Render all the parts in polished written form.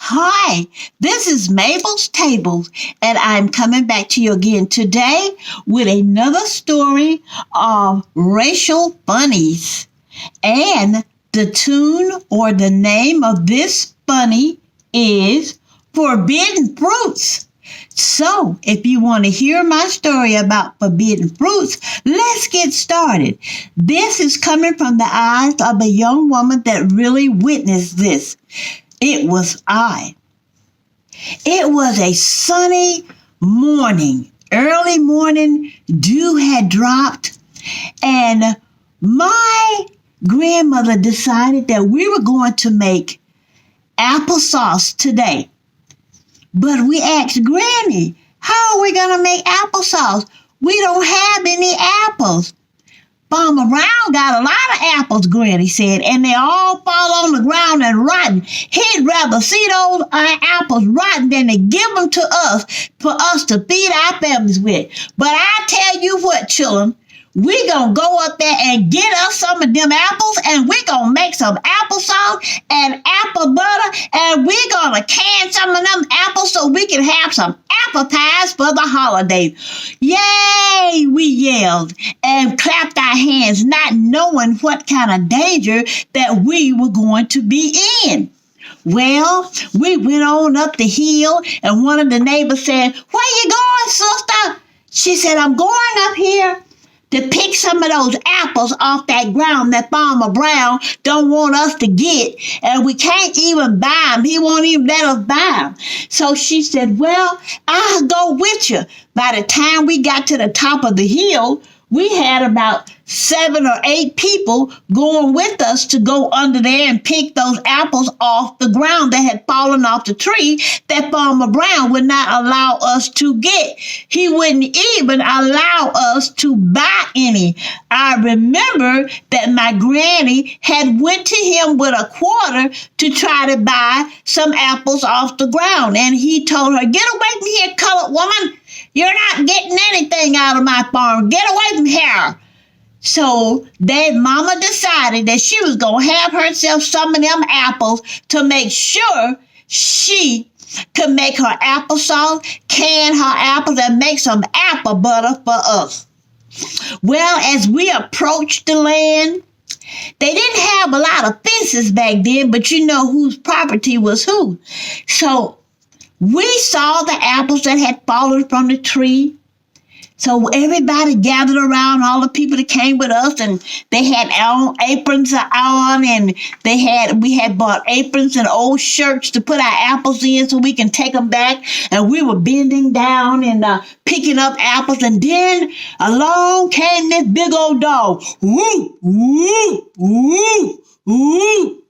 Hi, this is Mabel's Tables, and I'm coming back to you again today with another story of racial bunnies. And the tune or the name of this bunny is Forbidden Fruits. So, if you want to hear my story about forbidden fruits, let's get started. This is coming from the eyes of a young woman that really witnessed this. It was I. It was a sunny morning, early morning, dew had dropped, and my grandmother decided that we were going to make applesauce today. But we asked Granny, how are we going to make applesauce? We don't have any apples. Farmer Brown got a lot of apples, Granny said, and they all fall on the ground and rotten. He'd rather see those apples rotten than to give them to us for us to feed our families with. But I tell you what, children, we gonna go up there and get us some of them apples, and we gonna make some applesauce and apple butter, and we gonna can some of them apples so we can have some apple pies for the holidays. Yay, we yelled and clapped our hands, not knowing what kind of danger that we were going to be in. Well, we went on up the hill, and one of the neighbors said, "Where you going, sister?" She said, "I'm going up here to pick some of those apples off that ground that Farmer Brown don't want us to get, and we can't even buy them. He won't even let us buy them." So she said, "Well, I'll go with you." By the time we got to the top of the hill, we had about 7 or 8 people going with us to go under there and pick those apples off the ground that had fallen off the tree that Farmer Brown would not allow us to get. He wouldn't even allow us to buy any. I remember that my granny had went to him with a quarter to try to buy some apples off the ground, and he told her, "Get away from here, colored woman. You're not getting anything out of my farm. Get away from here." So that mama decided that she was going to have herself some of them apples to make sure she could make her applesauce, can her apples, and make some apple butter for us. Well, as we approached the land, they didn't have a lot of fences back then, but you know whose property was who. So we saw the apples that had fallen from the tree. So everybody gathered around, all the people that came with us, and they had aprons on, and we had bought aprons and old shirts to put our apples in so we can take them back. And we were bending down and picking up apples, and then along came this big old dog. Woo, woo, woo, woo.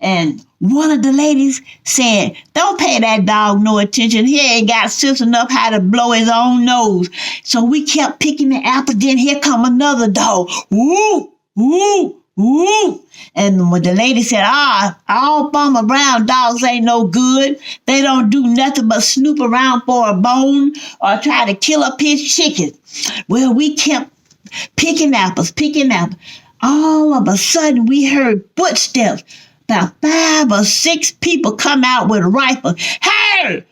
And one of the ladies said, "Don't pay that dog no attention. He ain't got sense enough how to blow his own nose." So we kept picking the apple. Then here come another dog. Woo, woo, woo. And when the lady said, all Farmer Brown dogs ain't no good. They don't do nothing but snoop around for a bone or try to kill up his chicken. Well, we kept picking apples. All of a sudden, we heard footsteps. About 5 or 6 people come out with rifles. Hey,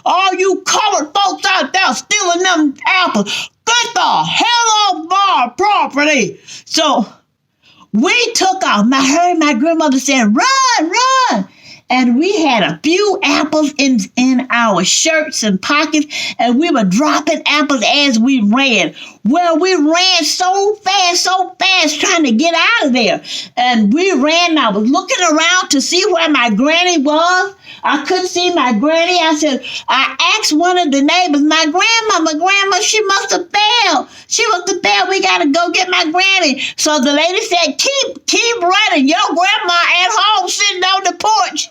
all you colored folks out there stealing them apples, get the hell off my property. So we took off. I heard my grandmother say, run. And we had a few apples in our shirts and pockets, and we were dropping apples as we ran. Well, we ran so fast, trying to get out of there. And we ran, and I was looking around to see where my granny was. I couldn't see my granny. I asked one of the neighbors, my grandma, she must have fell. We got to go get my granny. So the lady said, keep running. Your grandma at home sitting on the porch.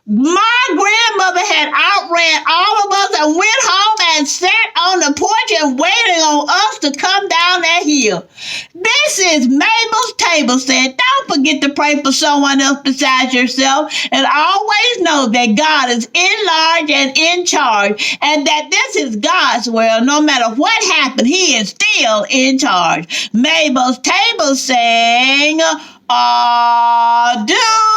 My grandmother had outran all of us and went home and sat on the porch and waited on us to come down that hill. This is Mabel's Table said, don't forget to pray for someone else besides yourself. And always know that God is in large and in charge, and that this is God's world. No matter what happened, He is still in charge. Mabel's Table sang, adieu.